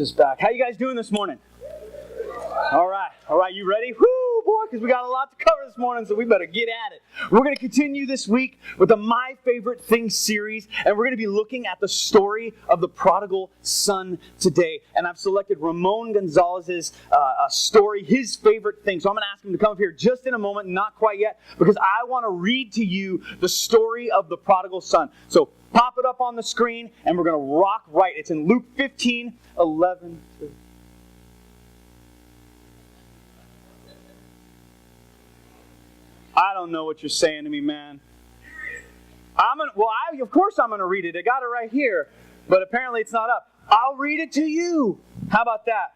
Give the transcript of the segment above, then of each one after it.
Is back. How you guys doing this morning? All right, you ready? Woo, boy, because we got a lot to cover this morning, so we better get at it. We're going to continue this week with the My Favorite Things series, and we're going to be looking at the story of the prodigal son today. And I've selected Ramon Gonzalez's story, his favorite thing. So I'm going to ask him to come up here just in a moment, not quite yet, because I want to read to you the story of the prodigal son. So pop it up on the screen, and we're going to rock right. It's in Luke 15:11 to... I don't know what you're saying to me, man. Of course I'm going to read it. I got it right here, but apparently it's not up. I'll read it to you. How about that?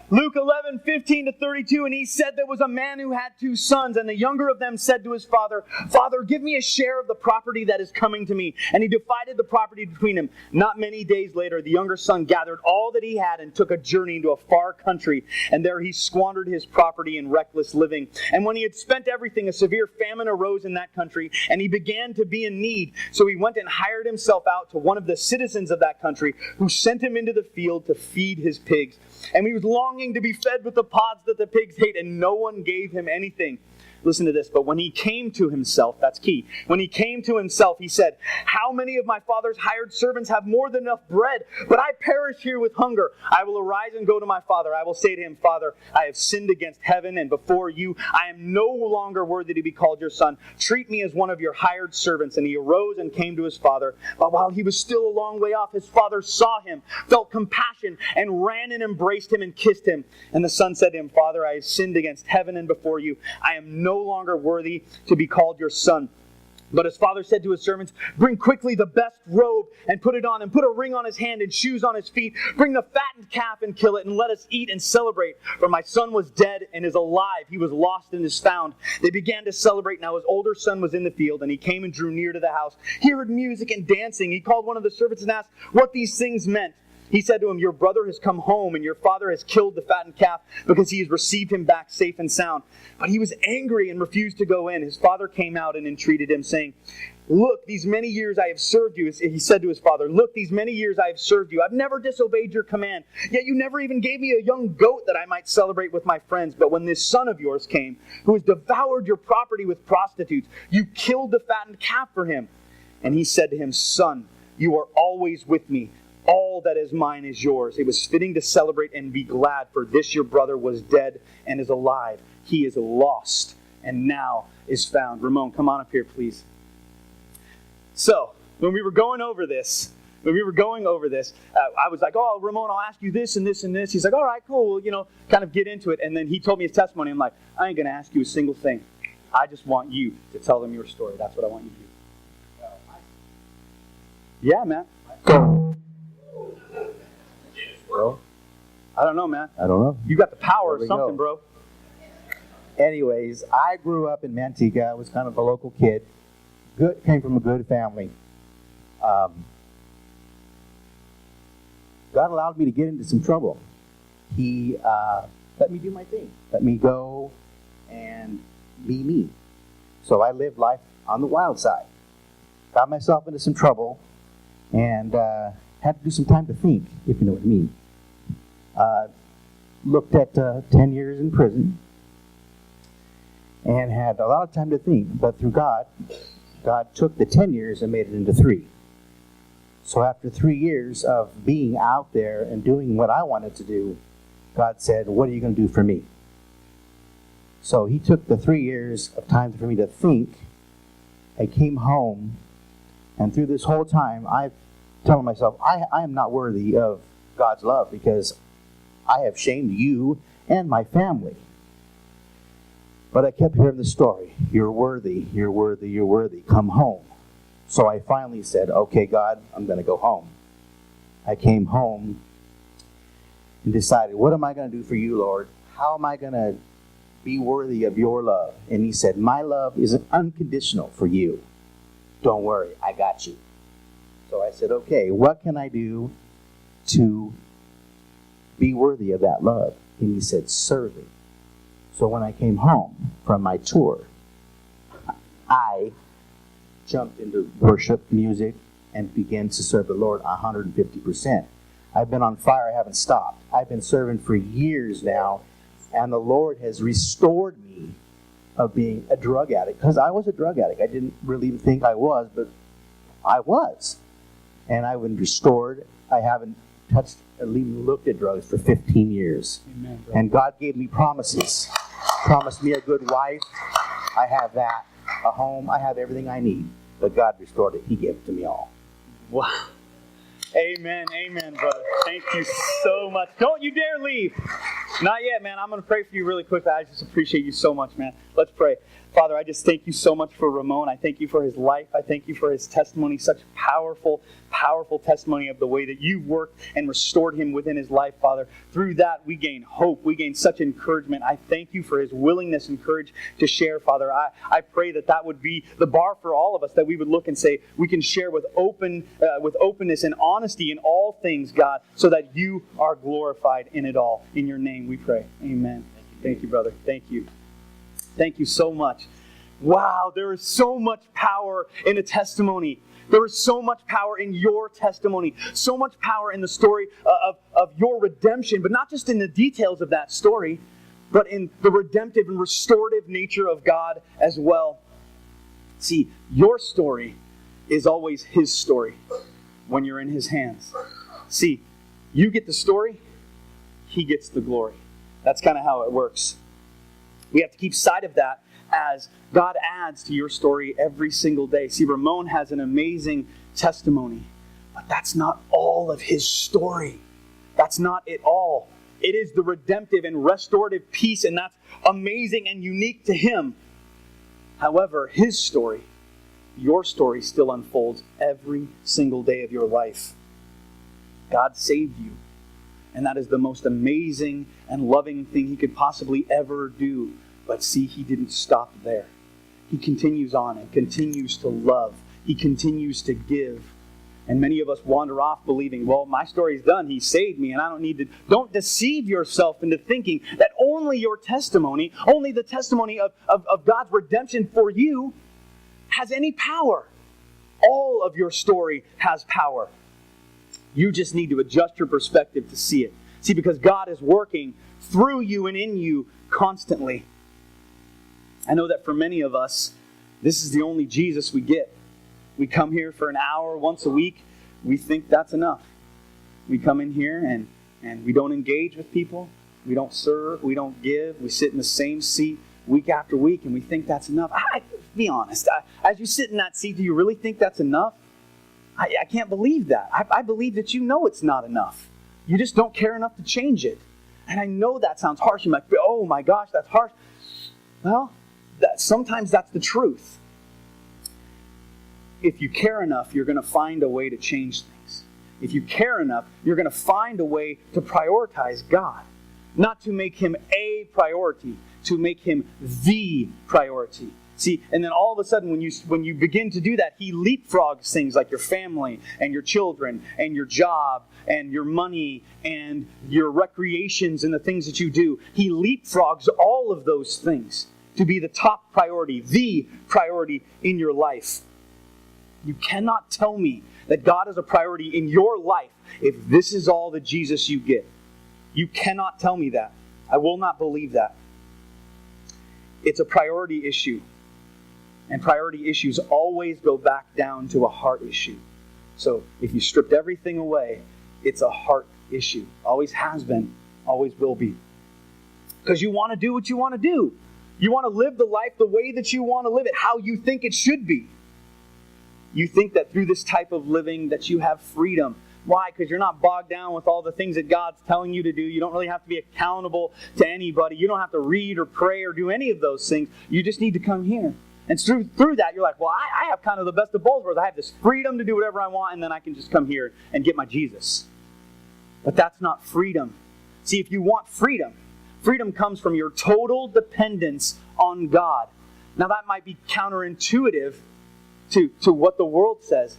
Luke 11:15-32, and he said there was a man who had 2 sons, and the younger of them said to his father, "Father, give me a share of the property that is coming to me." And he divided the property between them. Not many days later, the younger son gathered all that he had and took a journey into a far country, and there he squandered his property in reckless living. And when he had spent everything, a severe famine arose in that country, and he began to be in need. So he went and hired himself out to one of the citizens of that country, who sent him into the field to feed his pigs. And he was longing to be fed with the pods that the pigs ate, and no one gave him anything. Listen to this. But when he came to himself, that's key. When he came to himself, he said, "How many of my father's hired servants have more than enough bread? But I perish here with hunger. I will arise and go to my father. I will say to him, 'Father, I have sinned against heaven and before you. I am no longer worthy to be called your son. Treat me as one of your hired servants.' And he arose and came to his father. But while he was still a long way off, his father saw him, felt compassion, and ran and embraced him and kissed him. And the son said to him, 'Father, I have sinned against heaven and before you. I am no longer worthy to be called your son.' But his father said to his servants, 'Bring quickly the best robe and put it on, and put a ring on his hand and shoes on his feet. Bring the fattened calf and kill it, and let us eat and celebrate. For my son was dead and is alive. He was lost and is found.' They began to celebrate. Now his older son was in the field, and he came and drew near to the house. He heard music and dancing. He called one of the servants and asked what these things meant. He said to him, 'Your brother has come home, and your father has killed the fattened calf, because he has received him back safe and sound.' But he was angry and refused to go in. His father came out and entreated him, saying, 'Look, these many years I have served you.' He said to his father, 'Look, these many years I have served you. I've never disobeyed your command. Yet you never even gave me a young goat that I might celebrate with my friends. But when this son of yours came, who has devoured your property with prostitutes, you killed the fattened calf for him.' And he said to him, 'Son, you are always with me. All that is mine is yours. It was fitting to celebrate and be glad, for this your brother was dead and is alive. He is lost and now is found.'" Ramon, come on up here, please. So, when we were going over this, I was like, "Oh, Ramon, I'll ask you this and this and this." He's like, "All right, cool, kind of get into it." And then he told me his testimony. I'm like, "I ain't going to ask you a single thing. I just want you to tell them your story. That's what I want you to do." Yeah, man. Go. Bro? I don't know, man. I don't know. You got the power or something, bro. Anyways, I grew up in Manteca. I was kind of a local kid. Came from a good family. God allowed me to get into some trouble. He let me do my thing. Let me go and be me. So I lived life on the wild side. Got myself into some trouble and had to do some time to think, if you know what I mean. Looked at 10 years in prison and had a lot of time to think. But through God took the 10 years and made it into 3. So after 3 years of being out there and doing what I wanted to do, God said, "What are you going to do for me?" So he took the 3 years of time for me to think. I came home, and through this whole time, I'm telling myself, I am not worthy of God's love, because I have shamed you and my family. But I kept hearing the story. You're worthy, you're worthy, you're worthy. Come home. So I finally said, "Okay, God, I'm going to go home." I came home and decided, what am I going to do for you, Lord? How am I going to be worthy of your love? And he said, "My love is unconditional for you. Don't worry, I got you." So I said, okay, what can I do to be worthy of that love? And he said, "Serve me." So when I came home from my tour, I jumped into worship music and began to serve the Lord 150%. I've been on fire. I haven't stopped. I've been serving for years now, and the Lord has restored me of being a drug addict. Because I was a drug addict. I didn't really think I was, but I was. And I've been restored. I haven't touched or even looked at drugs for 15 years. Amen, and God gave me promises. Promised me a good wife. I have that. A home. I have everything I need. But God restored it. He gave it to me all. Wow. Amen. Amen, brother. Thank you so much. Don't you dare leave. Not yet, man. I'm going to pray for you really quickly. I just appreciate you so much, man. Let's pray. Father, I just thank you so much for Ramon. I thank you for his life. I thank you for his testimony, such powerful, powerful testimony of the way that you've worked and restored him within his life, Father. Through that, we gain hope. We gain such encouragement. I thank you for his willingness and courage to share, Father. I pray that that would be the bar for all of us, that we would look and say, we can share with openness and honesty in all things, God, so that you are glorified in it all. In your name we pray. Amen. Thank you, brother. Thank you. Thank you so much. Wow, there is so much power in a testimony. There is so much power in your testimony. So much power in the story of your redemption, but not just in the details of that story, but in the redemptive and restorative nature of God as well. See, your story is always His story when you're in His hands. See, you get the story, He gets the glory. That's kind of how it works. We have to keep sight of that as God adds to your story every single day. See, Ramon has an amazing testimony, but that's not all of his story. That's not it all. It is the redemptive and restorative piece, and that's amazing and unique to him. However, his story, your story, still unfolds every single day of your life. God saved you, and that is the most amazing and loving thing He could possibly ever do. But see, He didn't stop there. He continues on and continues to love. He continues to give. And many of us wander off believing, well, my story's done. He saved me and I don't need to. Don't deceive yourself into thinking that only your testimony, only the testimony of God's redemption for you has any power. All of your story has power. You just need to adjust your perspective to see it. See, because God is working through you and in you constantly. I know that for many of us, this is the only Jesus we get. We come here for an hour once a week. We think that's enough. We come in here and we don't engage with people. We don't serve. We don't give. We sit in the same seat week after week and we think that's enough. Be honest. As you sit in that seat, do you really think that's enough? I can't believe that. I believe that you know it's not enough. You just don't care enough to change it. And I know that sounds harsh. You're like, oh my gosh, that's harsh. Well, sometimes that's the truth. If you care enough, you're going to find a way to change things. If you care enough, you're going to find a way to prioritize God. Not to make Him a priority, to make Him the priority. See, and then all of a sudden when you begin to do that, He leapfrogs things like your family and your children and your job and your money and your recreations and the things that you do. He leapfrogs all of those things to be the top priority, the priority in your life. You cannot tell me that God is a priority in your life if this is all the Jesus you get. You cannot tell me that. I will not believe that. It's a priority issue. And priority issues always go back down to a heart issue. So if you stripped everything away, it's a heart issue. Always has been, always will be. Because you want to do what you want to do. You want to live the life the way that you want to live it, how you think it should be. You think that through this type of living that you have freedom. Why? Because you're not bogged down with all the things that God's telling you to do. You don't really have to be accountable to anybody. You don't have to read or pray or do any of those things. You just need to come here. And through that, you're like, well, I have kind of the best of both worlds. I have this freedom to do whatever I want, and then I can just come here and get my Jesus. But that's not freedom. See, if you want freedom, freedom comes from your total dependence on God. Now, that might be counterintuitive to what the world says.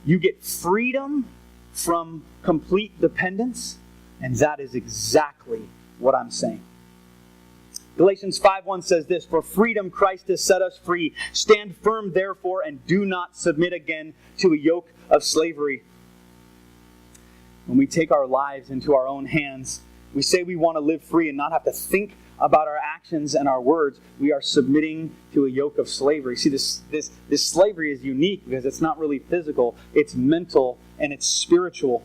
You get freedom from complete dependence, and that is exactly what I'm saying. Galatians 5:1 says this, "For freedom Christ has set us free. Stand firm, therefore, and do not submit again to a yoke of slavery." when we take our lives into our own hands, we say we want to live free and not have to think about our actions and our words, we are submitting to a yoke of slavery. See, this slavery is unique because it's not really physical, it's mental and it's spiritual.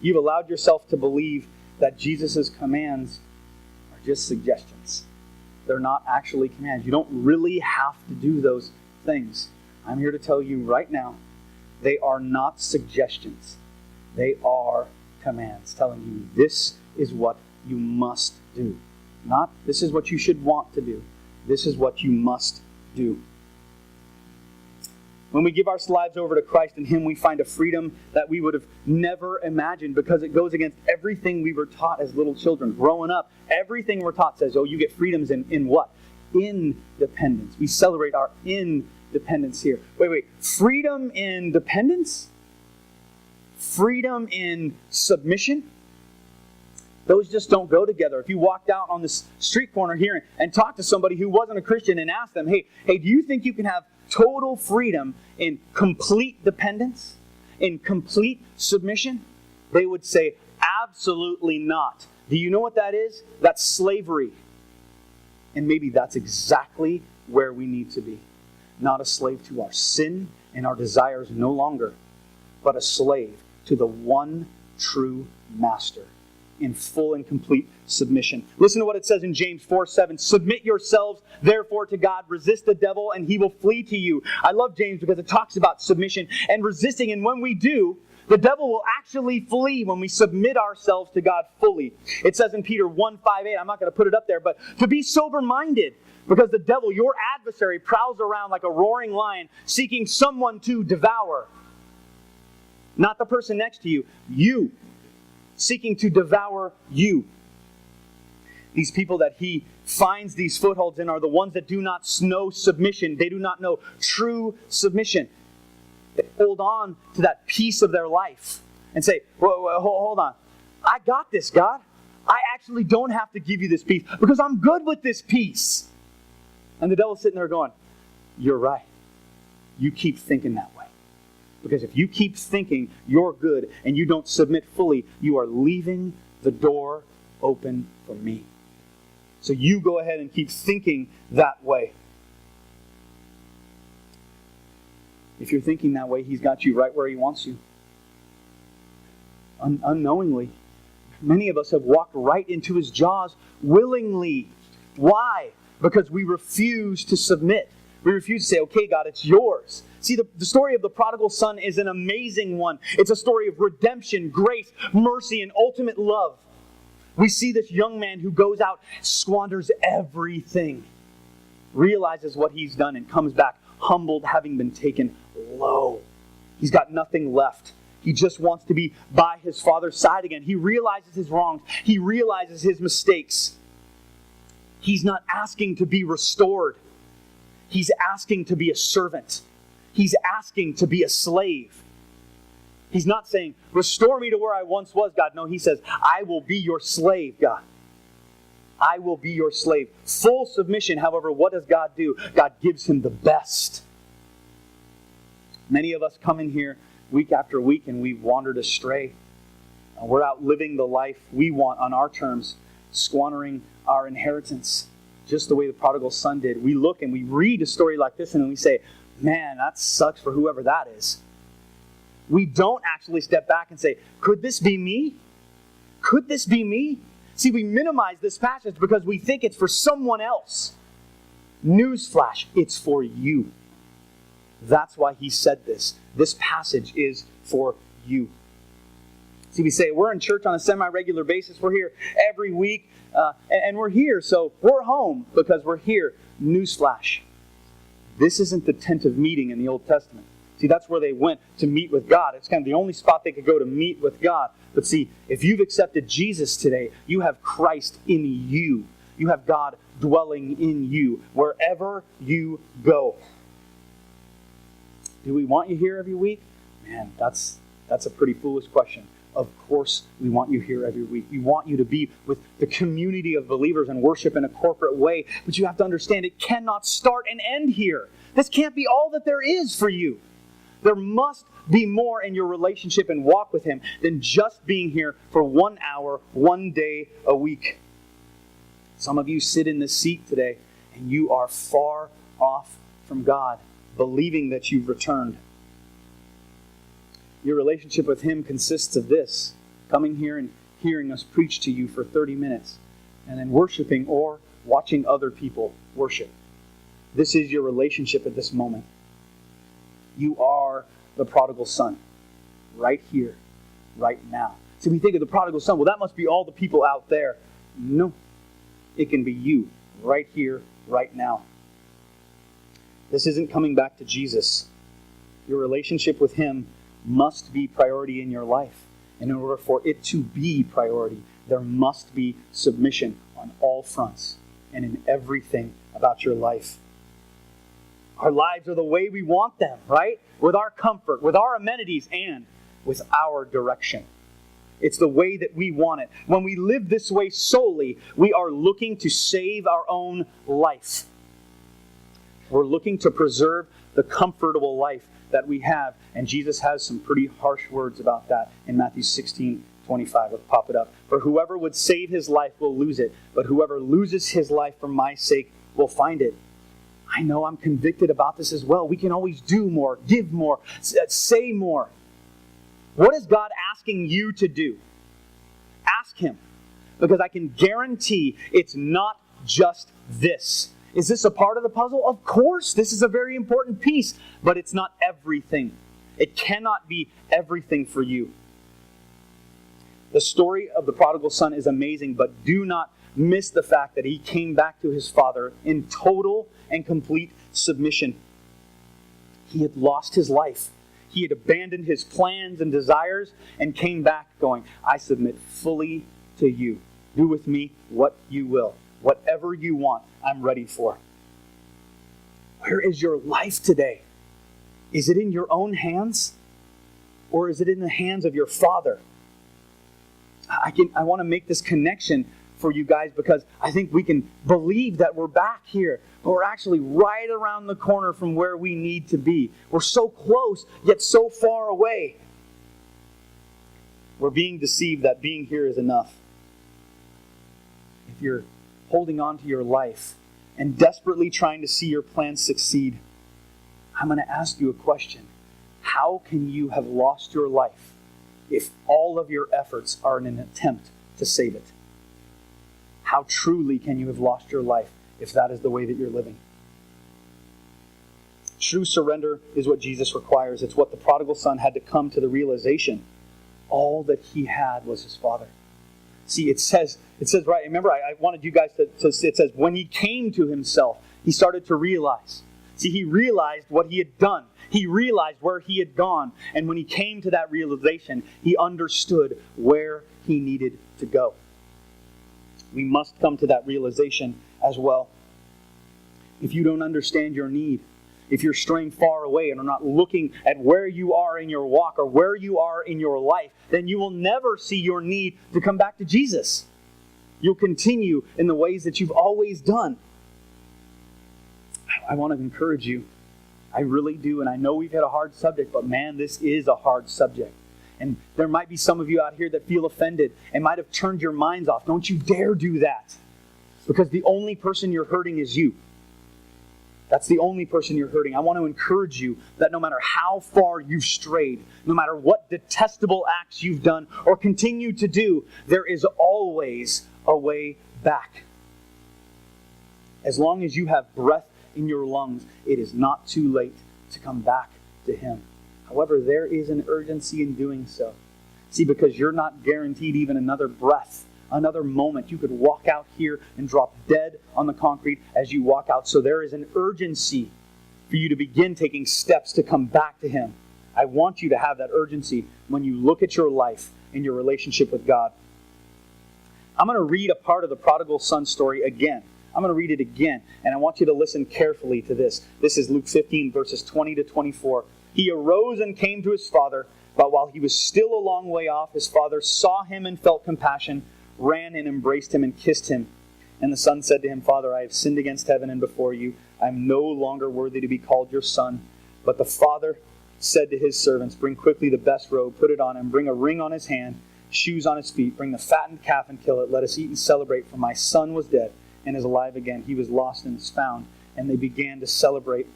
You've allowed yourself to believe that Jesus' commands are just suggestions. They're not actually commands. You don't really have to do those things. I'm here to tell you right now, they are not suggestions. They are commands telling you this is what you must do. Not this is what you should want to do. This is what you must do. When we give our lives over to Christ and Him, we find a freedom that we would have never imagined because it goes against everything we were taught as little children. Growing up, everything we're taught says, oh, you get freedoms in what? Independence. We celebrate our independence here. Wait. Freedom in dependence? Freedom in submission? Those just don't go together. If you walked out on this street corner here and talked to somebody who wasn't a Christian and asked them, hey, do you think you can have total freedom in complete dependence, in complete submission? They would say, absolutely not. Do you know what that is? That's slavery. And maybe that's exactly where we need to be. Not a slave to our sin and our desires no longer, but a slave to the one true master in full and complete submission. Listen to what it says in James 4:7. Submit yourselves, therefore, to God. Resist the devil, and he will flee to you. I love James because it talks about submission and resisting. And when we do, the devil will actually flee when we submit ourselves to God fully. It says in Peter 1:5-8, I'm not going to put it up there, but to be sober-minded, because the devil, your adversary, prowls around like a roaring lion, seeking someone to devour. Not the person next to you, you. Seeking to devour you. These people that he finds these footholds in are the ones that do not know submission. They do not know true submission. They hold on to that piece of their life and say, whoa, hold on. I got this, God. I actually don't have to give you this piece because I'm good with this piece. And the devil's sitting there going, you're right. You keep thinking that way. Because if you keep thinking you're good and you don't submit fully, you are leaving the door open for me. So you go ahead and keep thinking that way. If you're thinking that way, He's got you right where He wants you. Unknowingly. Many of us have walked right into His jaws willingly. Why? Because we refuse to submit. We refuse to say, okay, God, it's yours. See, the story of the prodigal son is an amazing one. It's a story of redemption, grace, mercy, and ultimate love. We see this young man who goes out, squanders everything, realizes what he's done, and comes back humbled, having been taken low. He's got nothing left. He just wants to be by his father's side again. He realizes his wrongs. He realizes his mistakes. He's not asking to be restored. He's asking to be a servant. He's asking to be a slave. He's not saying, restore me to where I once was, God. No, he says, I will be your slave, God. I will be your slave. Full submission, however, what does God do? God gives him the best. Many of us come in here week after week and we've wandered astray. We're out living the life we want on our terms, squandering our inheritance, just the way the prodigal son did. We look and we read a story like this and we say, man, that sucks for whoever that is. We don't actually step back and say, could this be me? Could this be me? See, we minimize this passage because we think it's for someone else. Newsflash, it's for you. That's why he said this. This passage is for you. See, we say, we're in church on a semi-regular basis. We're here every week, and we're here, so we're home because we're here. Newsflash. This isn't the tent of meeting in the Old Testament. See, that's where they went to meet with God. It's kind of the only spot they could go to meet with God. But see, if you've accepted Jesus today, you have Christ in you. You have God dwelling in you wherever you go. Do we want you here every week? Man, that's a pretty foolish question. Of course we want you here every week. We want you to be with the community of believers and worship in a corporate way. But you have to understand it cannot start and end here. This can't be all that there is for you. There must be more in your relationship and walk with Him than just being here for 1 hour, 1 day a week. Some of you sit in this seat today and you are far off from God, believing that you've returned. Your relationship with Him consists of this: coming here and hearing us preach to you for 30 minutes, and then worshiping or watching other people worship. This is your relationship at this moment. You are the prodigal son, right here, right now. So we think of the prodigal son, well, that must be all the people out there. No, it can be you, right here, right now. This isn't coming back to Jesus. Your relationship with Him must be priority in your life. And in order for it to be priority, there must be submission on all fronts and in everything about your life. Our lives are the way we want them, right? With our comfort, with our amenities, and with our direction. It's the way that we want it. When we live this way solely, we are looking to save our own life. We're looking to preserve the comfortable life that we have. And Jesus has some pretty harsh words about that in Matthew 16:25. Let's pop it up. For whoever would save his life will lose it, but whoever loses his life for my sake will find it. I know I'm convicted about this as well. We can always do more, give more, say more. What is God asking you to do? Ask Him. Because I can guarantee it's not just this. Is this a part of the puzzle? Of course, this is a very important piece, but it's not everything. It cannot be everything for you. The story of the prodigal son is amazing, but do not miss the fact that he came back to his father in total and complete submission. He had lost his life. He had abandoned his plans and desires and came back going, I submit fully to you. Do with me what you will. Whatever you want, I'm ready for. Where is your life today? Is it in your own hands? Or is it in the hands of your Father? I want to make this connection for you guys because I think we can believe that we're back here. But we're actually right around the corner from where we need to be. We're so close, yet so far away. We're being deceived that being here is enough. If you're holding on to your life and desperately trying to see your plans succeed, I'm going to ask you a question. How can you have lost your life if all of your efforts are in an attempt to save it? How truly can you have lost your life if that is the way that you're living? True surrender is what Jesus requires. It's what the prodigal son had to come to the realization. All that he had was his father. See, it says right, remember I wanted you guys to it says, when he came to himself, he started to realize. See, he realized what he had done. He realized where he had gone. And when he came to that realization, he understood where he needed to go. We must come to that realization as well. If you don't understand your need, if you're straying far away and are not looking at where you are in your walk or where you are in your life, then you will never see your need to come back to Jesus. You'll continue in the ways that you've always done. I want to encourage you. I really do. And I know we've had a hard subject, but man, this is a hard subject. And there might be some of you out here that feel offended and might have turned your minds off. Don't you dare do that. Because the only person you're hurting is you. That's the only person you're hurting. I want to encourage you that no matter how far you've strayed, no matter what detestable acts you've done or continue to do, there is always a way back. As long as you have breath in your lungs, it is not too late to come back to Him. However, there is an urgency in doing so. See, because you're not guaranteed even another breath, another moment. You could walk out here and drop dead on the concrete as you walk out. So there is an urgency for you to begin taking steps to come back to Him. I want you to have that urgency when you look at your life and your relationship with God. I'm going to read a part of the prodigal son story again. I'm going to read it again, and I want you to listen carefully to this. This is Luke 15, verses 20 to 24. He arose and came to his father, but while he was still a long way off, his father saw him and felt compassion, ran and embraced him and kissed him. And the son said to him, Father, I have sinned against heaven and before you. I am no longer worthy to be called your son. But the father said to his servants, bring quickly the best robe, put it on him, bring a ring on his hand, shoes on his feet, bring the fattened calf and kill it. Let us eat and celebrate, for my son was dead and is alive again. He was lost and is found. And they began to celebrate.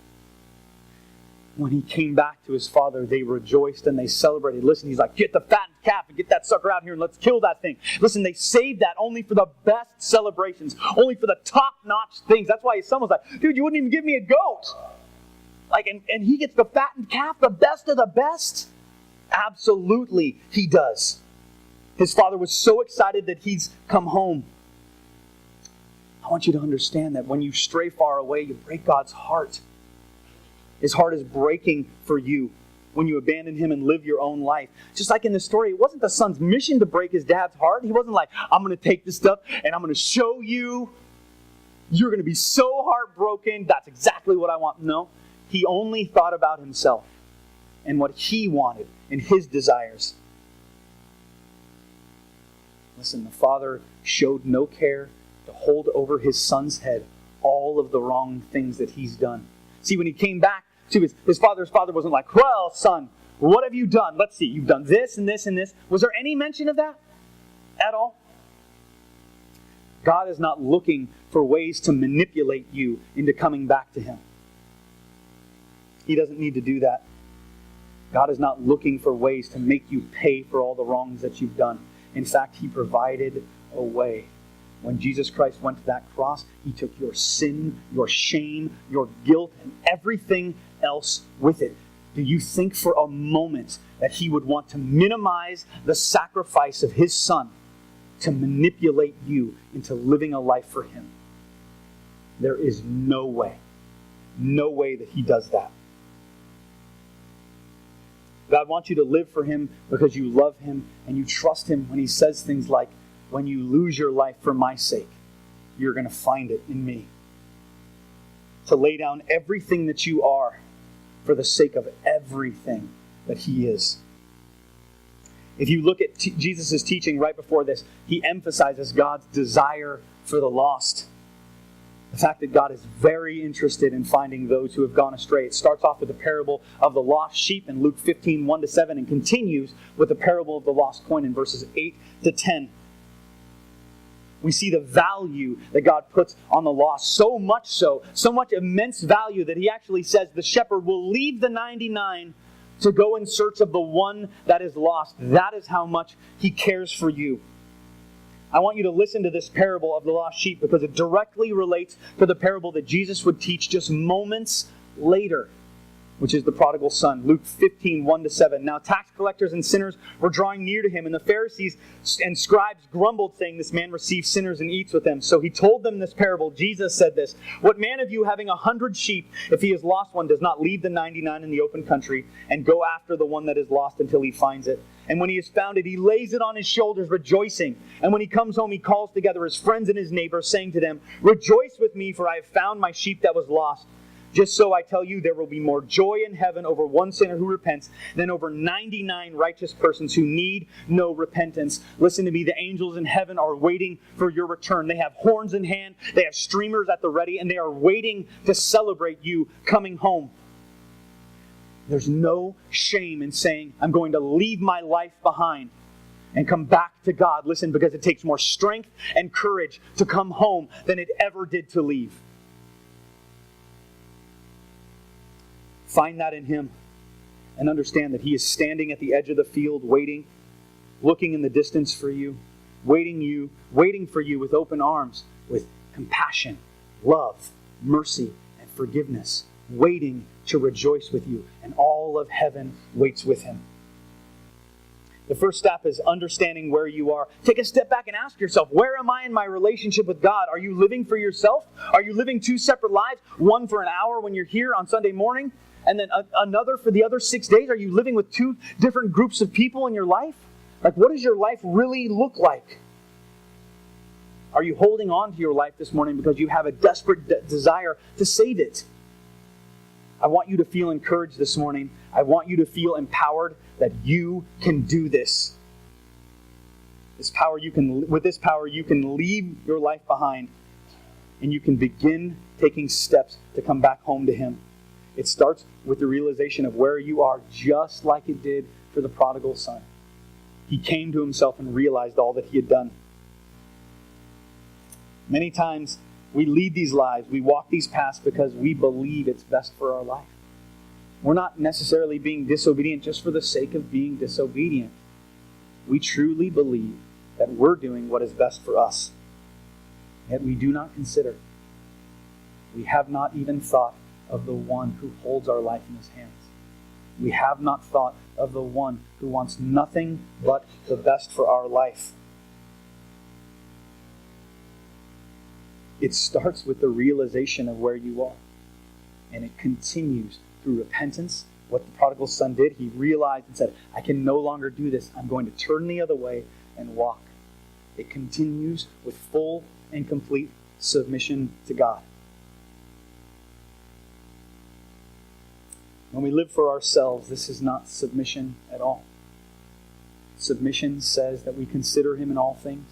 When he came back to his father, they rejoiced and they celebrated. Listen, he's like, get the fattened calf and get that sucker out here and let's kill that thing. Listen, they saved that only for the best celebrations, only for the top-notch things. That's why his son was like, dude, you wouldn't even give me a goat. Like, and he gets the fattened calf, the best of the best? Absolutely, he does. His father was so excited that he's come home. I want you to understand that when you stray far away, you break God's heart. His heart is breaking for you when you abandon him and live your own life. Just like in the story, it wasn't the son's mission to break his dad's heart. He wasn't like, I'm going to take this stuff and I'm going to show you. You're going to be so heartbroken. That's exactly what I want. No, he only thought about himself and what he wanted and his desires. Listen, the father showed no care to hold over his son's head all of the wrong things that he's done. See, when he came back to his father wasn't like, well, son, what have you done? Let's see, you've done this and this and this. Was there any mention of that at all? God is not looking for ways to manipulate you into coming back to him. He doesn't need to do that. God is not looking for ways to make you pay for all the wrongs that you've done. In fact, he provided a way. When Jesus Christ went to that cross, he took your sin, your shame, your guilt, and everything else with it. Do you think for a moment that he would want to minimize the sacrifice of his son to manipulate you into living a life for him? There is no way that he does that. God wants you to live for him because you love him and you trust him when he says things like, when you lose your life for my sake, you're going to find it in me. To lay down everything that you are for the sake of everything that he is. If you look at Jesus' teaching right before this, he emphasizes God's desire for the lost. The fact that God is very interested in finding those who have gone astray. It starts off with the parable of the lost sheep in Luke 15, 1-7, and continues with the parable of the lost coin in verses 8 to 10. We see the value that God puts on the lost, so much immense value that he actually says the shepherd will leave the 99 to go in search of the one that is lost. That is how much he cares for you. I want you to listen to this parable of the lost sheep because it directly relates to the parable that Jesus would teach just moments later, which is the prodigal son. Luke 15, 1-7. Now tax collectors and sinners were drawing near to him, and the Pharisees and scribes grumbled, saying, this man receives sinners and eats with them. So he told them this parable. Jesus said this, what man of you having 100 sheep, if he has lost one, does not leave the 99 in the open country and go after the one that is lost until he finds it? And when he has found it, he lays it on his shoulders, rejoicing. And when he comes home, he calls together his friends and his neighbors, saying to them, rejoice with me, for I have found my sheep that was lost. Just so I tell you, there will be more joy in heaven over one sinner who repents than over 99 righteous persons who need no repentance. Listen to me, the angels in heaven are waiting for your return. They have horns in hand, they have streamers at the ready, and they are waiting to celebrate you coming home. There's no shame in saying, I'm going to leave my life behind and come back to God. Listen, because it takes more strength and courage to come home than it ever did to leave. Find that in him and understand that he is standing at the edge of the field waiting, looking in the distance for you, waiting for you with open arms, with compassion, love, mercy, and forgiveness, waiting to rejoice with you, and all of heaven waits with him. The first step is understanding where you are. Take a step back and ask yourself, where am I in my relationship with God? Are you living for yourself? Are you living two separate lives? One for an hour when you're here on Sunday morning, and then another for the other 6 days? Are you living with two different groups of people in your life? Like, what does your life really look like? Are you holding on to your life this morning because you have a desperate desire to save it? I want you to feel encouraged this morning. I want you to feel empowered that you can do this. With this power, you can leave your life behind and you can begin taking steps to come back home to him. It starts with the realization of where you are, just like it did for the prodigal son. He came to himself and realized all that he had done. Many times we lead these lives, we walk these paths because we believe it's best for our life. We're not necessarily being disobedient just for the sake of being disobedient. We truly believe that we're doing what is best for us. Yet we do not consider. We have not even thought of the one who holds our life in his hands. We have not thought of the one who wants nothing but the best for our life. It starts with the realization of where you are. And it continues through repentance. What the prodigal son did, he realized and said, I can no longer do this. I'm going to turn the other way and walk. It continues with full and complete submission to God. When we live for ourselves, this is not submission at all. Submission says that we consider him in all things,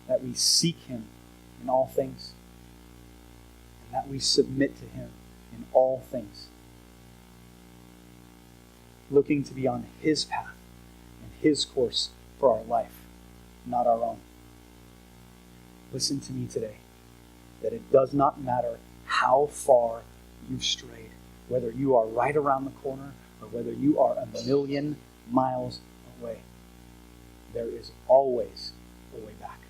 that we seek him in all things, and that we submit to him in all things, looking to be on his path and his course for our life, not our own. Listen to me today, that it does not matter how far you've strayed, whether you are right around the corner or whether you are a million miles away. There is always a way back.